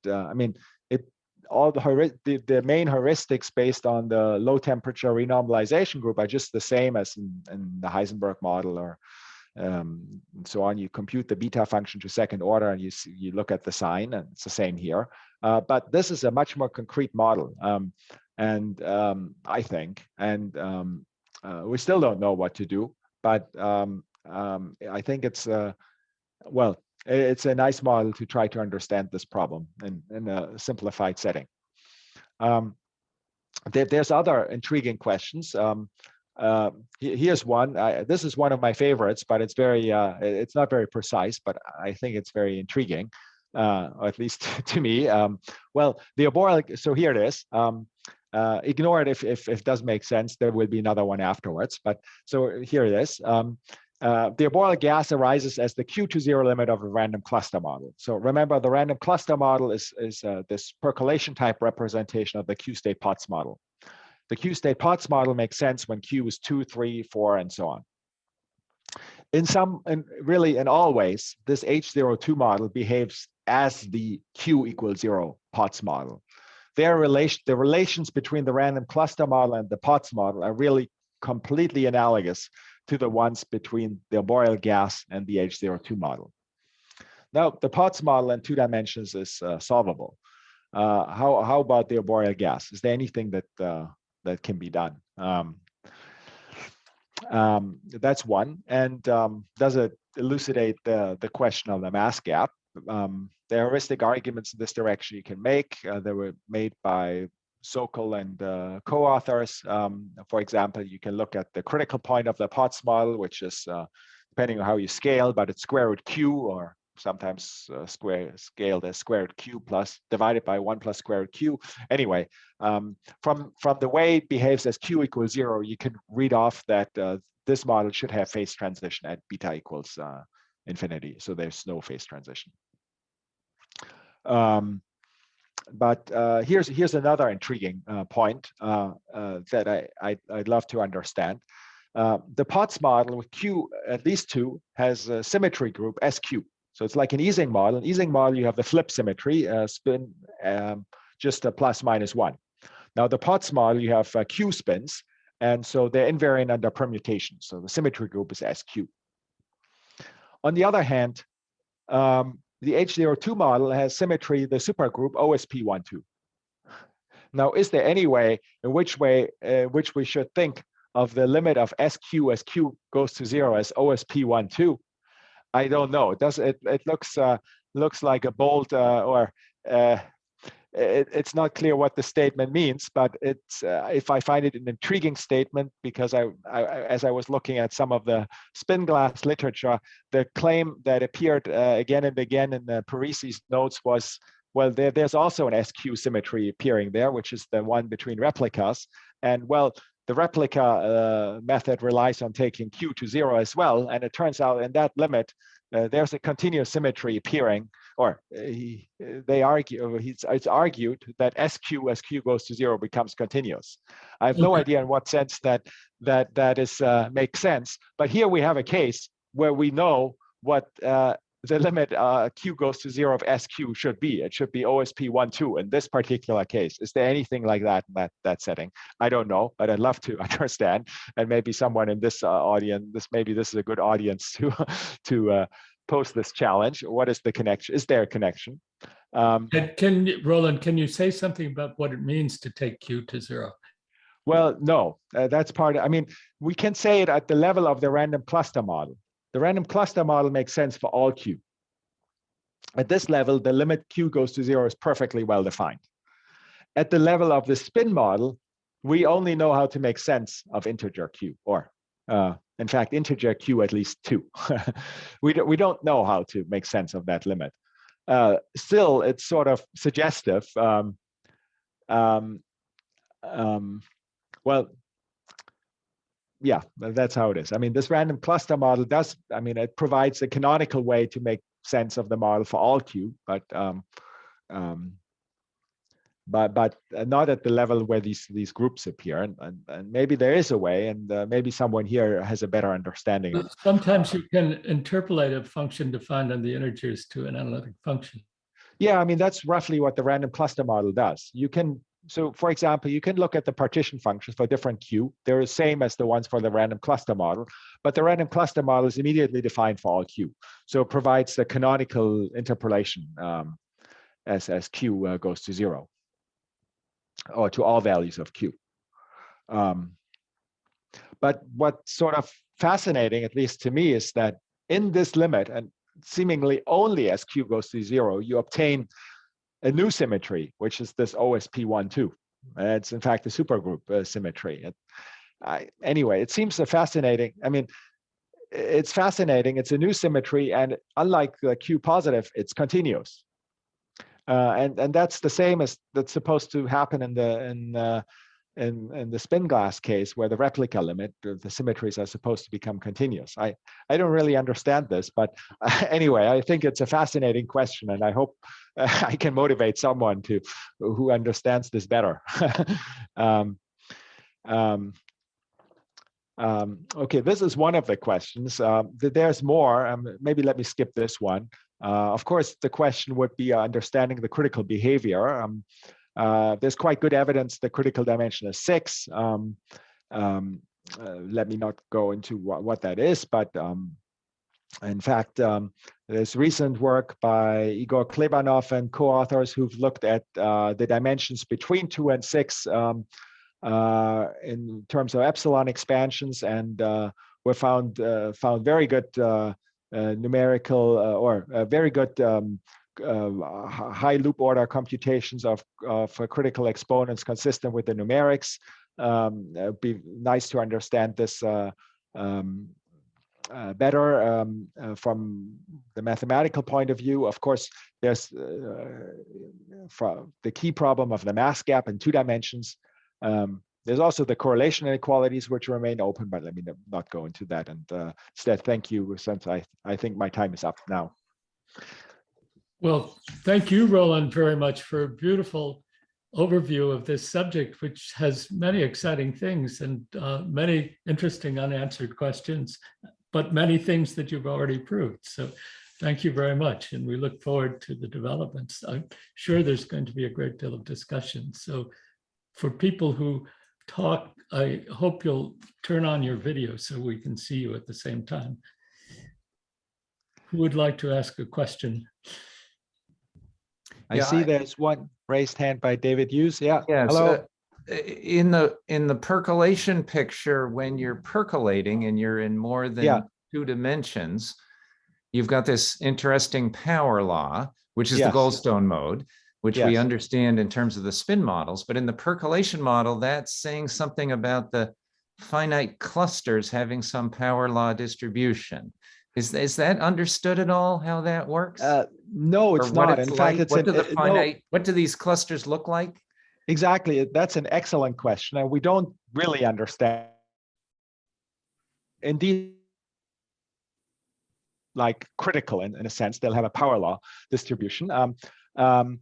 all the main heuristics based on the low temperature renormalization group are just the same as in the Heisenberg model or so on. You compute the beta function to second order and you look at the sign, and it's the same here. But this is a much more concrete model, I think, and we still don't know what to do, but I think it's it's a nice model to try to understand this problem in a simplified setting. There's other intriguing questions. Here's one. This is one of my favorites, but it's very, it's not very precise, but I think it's very intriguing, or at least to me. Well, the arboreal, so here it is. Ignore it if it does make sense. There will be another one afterwards, but so here it is. The arboreal gas arises as the Q to zero limit of a random cluster model. So remember, the random cluster model is this percolation type representation of the Q state Potts model. The Q state Potts model makes sense when Q is 2, 3, 4, and so on. Really in all ways, this H02 model behaves as the Q equals 0 Potts model. The relations between the random cluster model and the Potts model are really completely analogous to the ones between the arboreal gas and the H02 model. Now, the Potts model in 2 dimensions is solvable. How about the arboreal gas? Is there anything that can be done? That's one. And does it elucidate the question of the mass gap? There are heuristic arguments in this direction you can make. They were made by Sokol and co-authors. For example, you can look at the critical point of the Potts model, which is, depending on how you scale, but it's square root Q, or sometimes scaled as square root Q plus divided by 1 plus square root Q. Anyway, from the way it behaves as Q equals 0, you can read off that this model should have phase transition at beta equals infinity. So there's no phase transition. But here's another intriguing point that I'd love to understand. The Potts model with Q at least 2 has a symmetry group SQ. So it's like an Ising model. In Ising model, you have the flip symmetry, spin just a plus minus 1. Now the Potts model, you have Q spins, and so they're invariant under permutation. So the symmetry group is SQ. On the other hand, the H02 model has symmetry, the supergroup OSP12. Now, is there any way in which we should think of the limit of SQ as Q goes to 0 as OSP12? I don't know. It looks like a bold it's not clear what the statement means, but it's if I find it an intriguing statement, because as I was looking at some of the spin glass literature, the claim that appeared again and again in the Parisi's notes was, well, there's also an SQ symmetry appearing there, which is the one between replicas. And well, the replica method relies on taking Q to 0 as well. And it turns out in that limit, there's a continuous symmetry appearing, or it's argued that SQ as Q goes to 0 becomes continuous. I have no idea in what sense that is makes sense. But here we have a case where we know what the limit Q goes to 0 of SQ should be. It should be OSP12 in this particular case. Is there anything like that in that setting? I don't know, but I'd love to understand. And maybe someone in this audience, maybe this is a good audience to pose this challenge. What is the connection? Is there a connection? Roland, can you say something about what it means to take Q to 0? Well, no, that's part of, I mean, we can say it at the level of the random cluster model. The random cluster model makes sense for all Q. At this level, the limit Q goes to 0 is perfectly well defined. At the level of the spin model, we only know how to make sense of integer Q, or in fact, integer Q at least 2. we don't know how to make sense of that limit. Still, it's sort of suggestive. Well, yeah, that's how it is. I mean, this random cluster model does, I mean, it provides a canonical way to make sense of the model for all Q, but not at the level where these groups appear. And maybe there is a way, and maybe someone here has a better understanding. Sometimes you can interpolate a function defined on the integers to an analytic function. Yeah, I mean, that's roughly what the random cluster model does. You can, so for example, you can look at the partition functions for different Q. They're the same as the ones for the random cluster model, but the random cluster model is immediately defined for all Q. So it provides the canonical interpolation as Q goes to 0, or to all values of Q. But what's sort of fascinating, at least to me, is that in this limit, and seemingly only as Q goes to 0, you obtain a new symmetry, which is this OSP12. It's in fact a supergroup symmetry. anyway, it seems fascinating. I mean, it's fascinating. It's a new symmetry, and unlike the Q positive, it's continuous. And that's the same as that's supposed to happen in the spin glass case, where the replica limit, the symmetries are supposed to become continuous. I don't really understand this, but anyway, I think it's a fascinating question, and I hope I can motivate someone who understands this better. Okay, this is one of the questions. There's more. Maybe let me skip this one. Of course, the question would be understanding the critical behavior. There's quite good evidence the critical dimension is 6. Let me not go into what that is, but in fact, there's recent work by Igor Klebanov and co-authors who've looked at the dimensions between 2 and 6 in terms of epsilon expansions, and we found very good numerical or very good high loop order computations of critical exponents consistent with the numerics. It'd be nice to understand this better from the mathematical point of view. Of course, there's the key problem of the mass gap in 2 dimensions. There's also the correlation inequalities which remain open, but let me not go into that. And instead, thank you, since I think my time is up now. Well, thank you, Roland, very much for a beautiful overview of this subject, which has many exciting things and many interesting unanswered questions, but many things that you've already proved. So thank you very much. And we look forward to the developments. I'm sure there's going to be a great deal of discussion. So for people who talk, I hope you'll turn on your video so we can see you at the same time. Who would like to ask a question? I see there's one raised hand by David Hughes. Yeah. Yes. Hello. In the percolation picture, when you're percolating and you're in more than 2 dimensions, you've got this interesting power law, which is the Goldstone mode, which we understand in terms of the spin models. But in the percolation model, that's saying something about the finite clusters having some power law distribution. Is that understood at all, how that works? No, it's not. In fact, it's what do these clusters look like? Exactly. That's an excellent question, and we don't really understand. Indeed, like critical in a sense, they'll have a power law distribution. On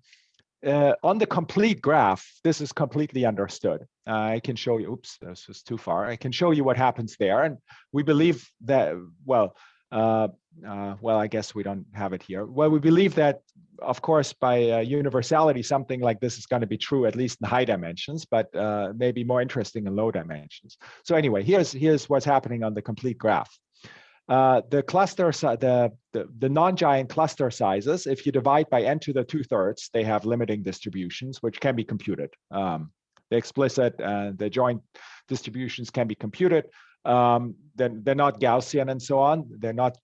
the complete graph, this is completely understood. I can show you. Oops, this was too far. I can show you what happens there, and we believe that. Well, I guess we don't have it here. Well, we believe that, of course, by universality, something like this is going to be true, at least in high dimensions, but maybe more interesting in low dimensions. So anyway, here's what's happening on the complete graph. The cluster, the non-giant cluster sizes, if you divide by n to the 2/3, they have limiting distributions, which can be computed. The explicit and the joint distributions can be computed. They're not Gaussian and so on. They're not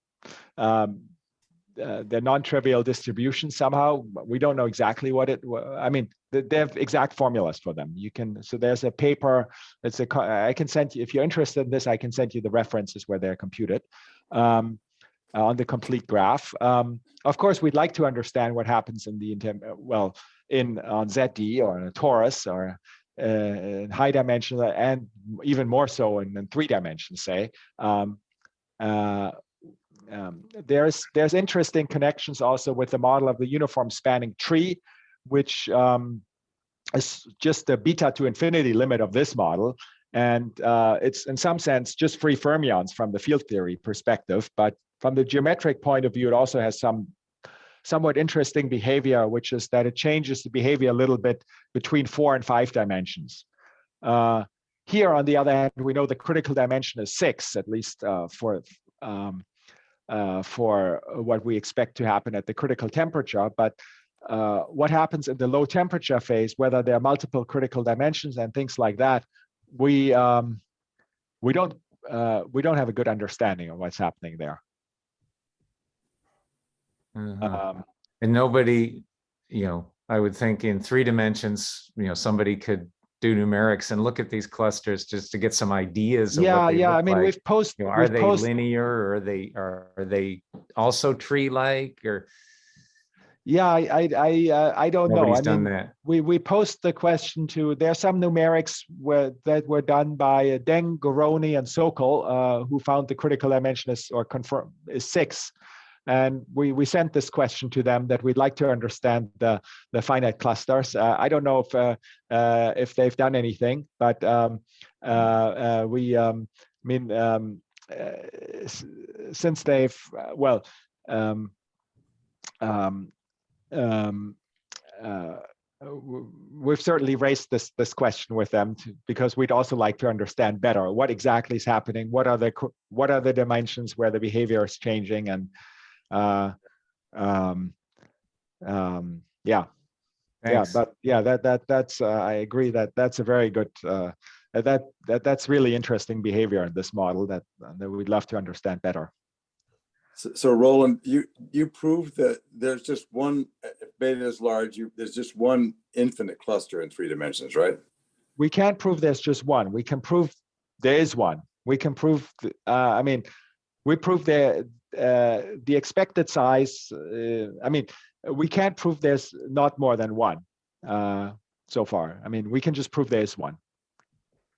they're non-trivial distributions somehow. We don't know exactly what it. I mean, they have exact formulas for them. You can. So there's a paper. I can send you, if you're interested in this. I can send you the references where they're computed on the complete graph. Of course, we'd like to understand what happens in the on ZD or in a torus or in high dimension, and even more so in 3 dimensions, say. There's interesting connections also with the model of the uniform spanning tree, which is just the beta to infinity limit of this model. And it's in some sense just free fermions from the field theory perspective. But from the geometric point of view, it also has some somewhat interesting behavior, which is that it changes the behavior a little bit between 4 and 5 dimensions. Here, on the other hand, we know the critical dimension is 6, at least for what we expect to happen at the critical temperature. But what happens in the low temperature phase, whether there are multiple critical dimensions and things like that, we don't have a good understanding of what's happening there. And nobody, I would think in 3 dimensions, somebody could do numerics and look at these clusters just to get some ideas of Yeah, what they yeah. I look mean, like. we've posted. Are they linear, or are they also tree-like, or? Yeah, I don't know. Nobody's I done mean, that. we post the question to. There are some numerics that were done by Deng, Goroni, and Sokol, who found the critical dimension is, or confirm, is 6. And we sent this question to them that we'd like to understand the finite clusters. I don't know if they've done anything, but since they've we've certainly raised this question with them because we'd also like to understand better what exactly is happening, what are the dimensions where the behavior is changing, and yeah. Thanks. But yeah, that's I agree that that's a very good that's really interesting behavior in this model that we'd love to understand better. So Roland, you proved that there's just one, if beta is large, there's just one infinite cluster in 3 dimensions, right? We can't prove there's just one. We can prove there is one. We can prove. I mean, we prove the expected size. I mean, we can't prove there's not more than one so far. I mean, we can just prove there is one.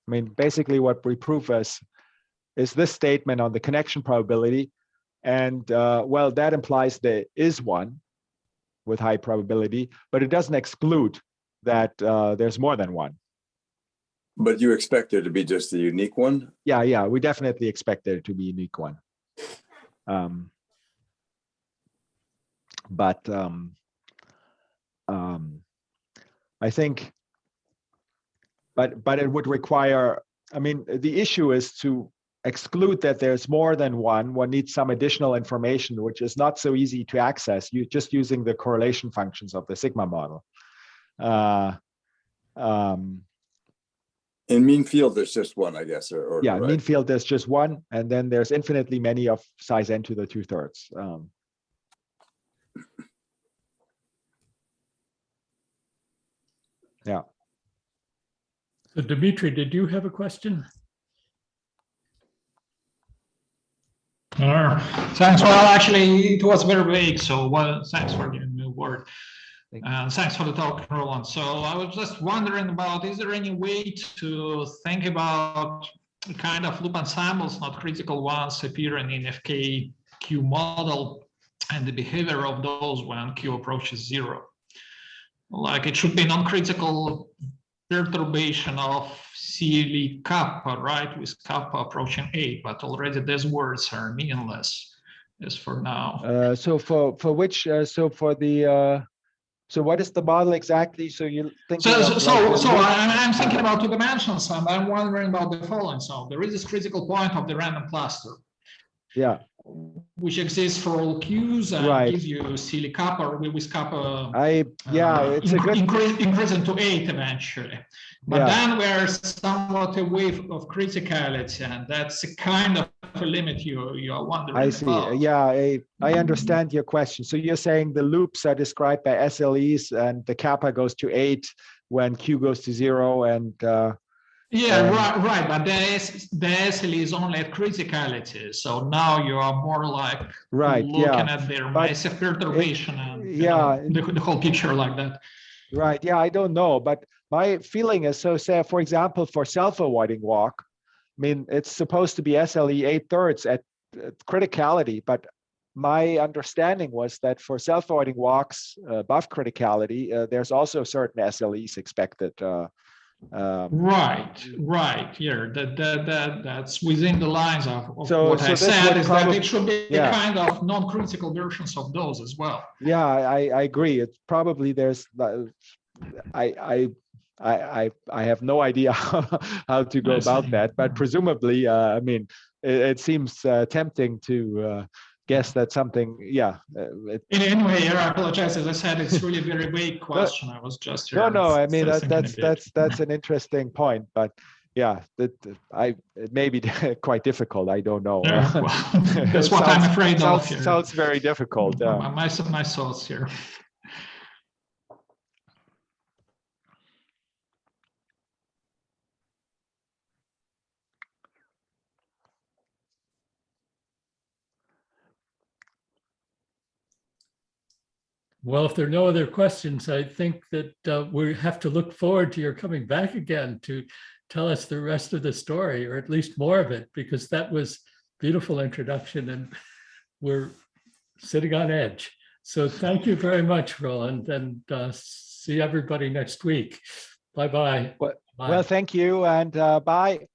I mean, basically what we prove is this statement on the connection probability. And well, that implies there is one with high probability, but it doesn't exclude that there's more than one. But you expect there to be just a unique one? Yeah, we definitely expect there to be a unique one. But I think, but it would require, I mean, the issue is to exclude that there's more than one. One needs some additional information, which is not so easy to access. You just using the correlation functions of the sigma model. In mean field, there's just one, I guess. Or yeah, right? mean field, there's just one, and then there's infinitely many of size n to the 2/3. Yeah. So Dimitri, did you have a question? Thanks. Well, actually, it was very vague. So, well, thanks for giving me a word. And thanks for the talk, Roland. So I was just wondering about, is there any way to think about kind of loop ensembles, not critical ones, appearing in FK-Q model and the behavior of those when Q approaches 0? Like it should be non-critical perturbation of CL kappa, right, with kappa approaching 8, but already these words are meaningless as for now. So for which, so for the, so what is the model exactly? So you think I'm thinking about 2 dimensions, and I'm wondering about the following. So there is this critical point of the random cluster. Yeah. Which exists for all Qs and gives you CL kappa with kappa. It's a good increasing to 8 eventually. But then we're somewhat away of criticality, and that's a kind of a limit you are wondering I see. about. Yeah, I understand your question. So you're saying the loops are described by SLEs, and the kappa goes to 8 when Q goes to 0, and right. But the SLE is only at criticality. So now you are more like looking at their massive perturbation and the whole picture like that. Right. Yeah, I don't know, but my feeling is, so say, for example, for self-avoiding walk, I mean, it's supposed to be SLE 8/3 at criticality, but my understanding was that for self-avoiding walks above criticality, there's also certain SLEs expected. Right. Here, that's within the lines of what I said, is that it should be kind of non-critical versions of those as well. Yeah, I agree. It's probably there's, I have no idea how to go about that, but presumably, I mean, it seems tempting to guess that something, Anyway, I apologize. As I said, it's really a very vague question. I was just here. No. I mean, that's an interesting point, but yeah, it may be quite difficult. I don't know. That's what I'm afraid of. Sounds very difficult. My thoughts here. Well, if there are no other questions, I think that we have to look forward to your coming back again to tell us the rest of the story, or at least more of it, because that was beautiful introduction and we're sitting on edge. So thank you very much, Roland, and see everybody next week. Bye-bye. Well, thank you, and bye.